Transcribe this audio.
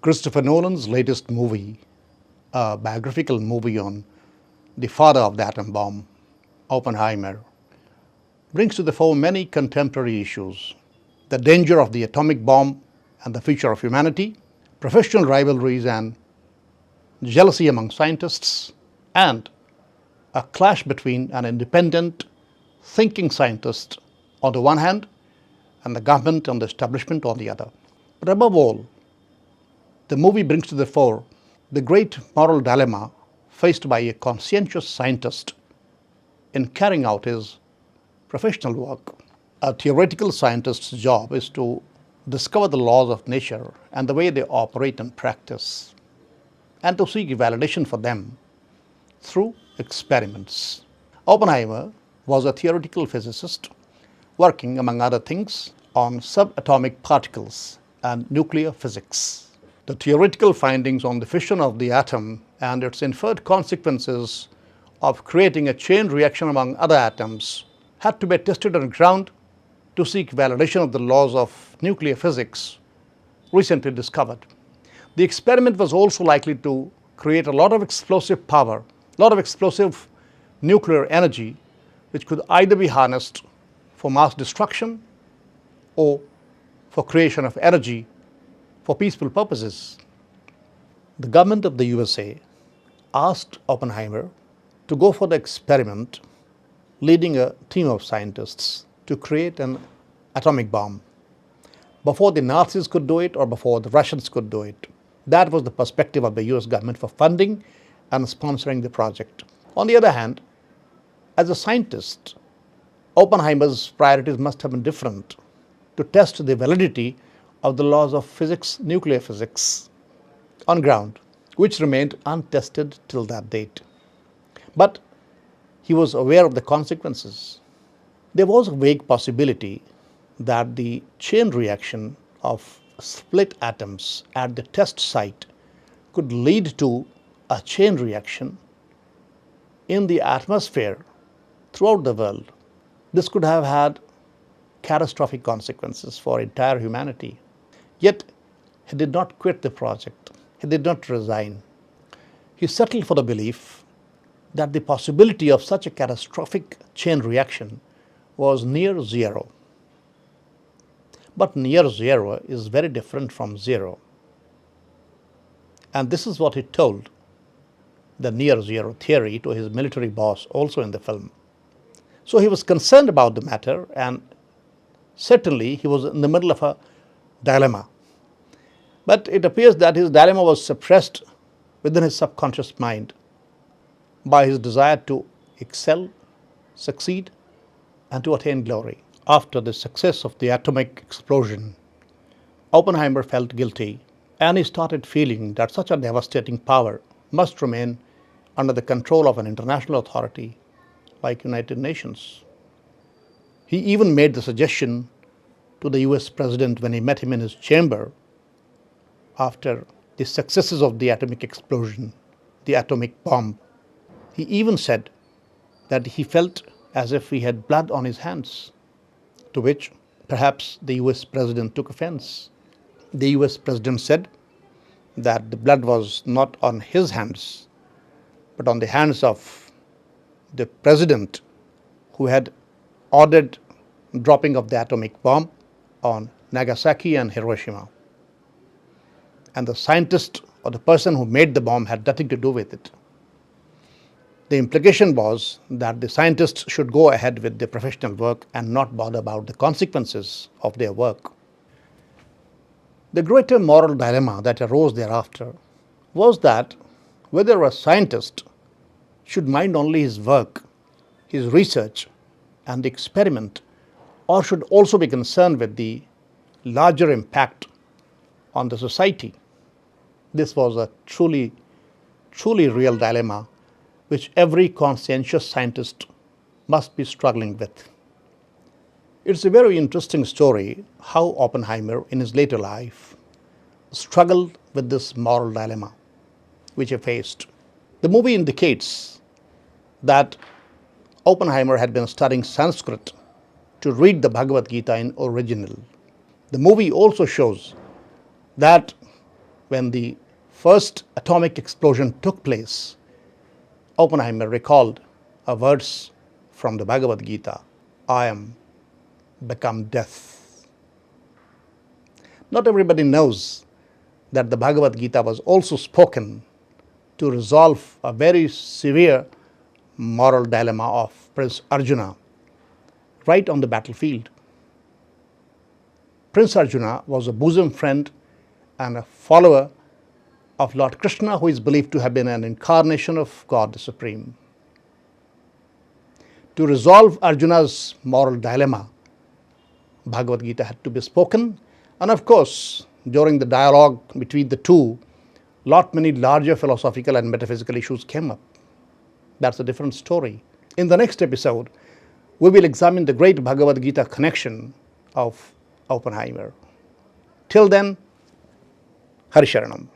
Christopher Nolan's latest movie, a biographical movie on the father of the atom bomb, Oppenheimer, brings to the fore many contemporary issues: the danger of the atomic bomb and the future of humanity, professional rivalries and jealousy among scientists, and a clash between an independent, thinking scientist on the one hand and the government and the establishment on the other. But above all, the movie brings to the fore the great moral dilemma faced by a conscientious scientist in carrying out his professional work. A theoretical scientist's job is to discover the laws of nature and the way they operate in practice, and to seek validation for them through experiments. Oppenheimer was a theoretical physicist working, among other things, on subatomic particles and nuclear physics. The theoretical findings on the fission of the atom and its inferred consequences of creating a chain reaction among other atoms had to be tested on ground to seek validation of the laws of nuclear physics recently discovered. The experiment was also likely to create a lot of explosive power, a lot of explosive nuclear energy, which could either be harnessed for mass destruction or for creation of energy for peaceful purposes. The government of the USA asked Oppenheimer to go for the experiment, leading a team of scientists to create an atomic bomb before the Nazis could do it or before the Russians could do it. That was the perspective of the US government for funding and sponsoring the project. On the other hand, as a scientist, Oppenheimer's priorities must have been different: to test the validity of the laws of physics, nuclear physics, on ground, which remained untested till that date. But he was aware of the consequences. There was a vague possibility that the chain reaction of split atoms at the test site could lead to a chain reaction in the atmosphere throughout the world. This could have had catastrophic consequences for entire humanity. Yet he did not quit the project. He did not resign. He settled for the belief that the possibility of such a catastrophic chain reaction was near zero. But near zero is very different from zero. And this is what he told the near zero theory to his military boss also in the film. So he was concerned about the matter, and certainly he was in the middle of a dilemma. But it appears that his dilemma was suppressed within his subconscious mind by his desire to excel, succeed, and to attain glory. After the success of the atomic explosion, Oppenheimer felt guilty, and he started feeling that such a devastating power must remain under the control of an international authority like United Nations. He even made the suggestion to the US president when he met him in his chamber after the successes of the atomic explosion, the atomic bomb. He even said that he felt as if he had blood on his hands, to which perhaps the US president took offense. The US president said that the blood was not on his hands, but on the hands of the president who had ordered dropping of the atomic bomb on Nagasaki and Hiroshima. And the scientist or the person who made the bomb had nothing to do with it. The implication was that the scientists should go ahead with their professional work and not bother about the consequences of their work. The greater moral dilemma that arose thereafter was that whether a scientist should mind only his work, his research, and the experiment, or should also be concerned with the larger impact on the society. This was a truly real dilemma which every conscientious scientist must be struggling with. It's a very interesting story how Oppenheimer, in his later life, struggled with this moral dilemma which he faced. The movie indicates that Oppenheimer had been studying Sanskrit to read the Bhagavad Gita in original. The movie also shows that when the first atomic explosion took place, Oppenheimer recalled a verse from the Bhagavad Gita, I am become death. Not everybody knows that the Bhagavad Gita was also spoken to resolve a very severe moral dilemma of Prince Arjuna right on the battlefield. Prince Arjuna was a bosom friend and a follower of Lord Krishna, who is believed to have been an incarnation of God the Supreme. To resolve Arjuna's moral dilemma, Bhagavad Gita had to be spoken, and of course, during the dialogue between the two, many larger philosophical and metaphysical issues came up. That's a different story. In the next episode, we will examine the great Bhagavad Gita connection of Oppenheimer. Till then, Hari Sharanam.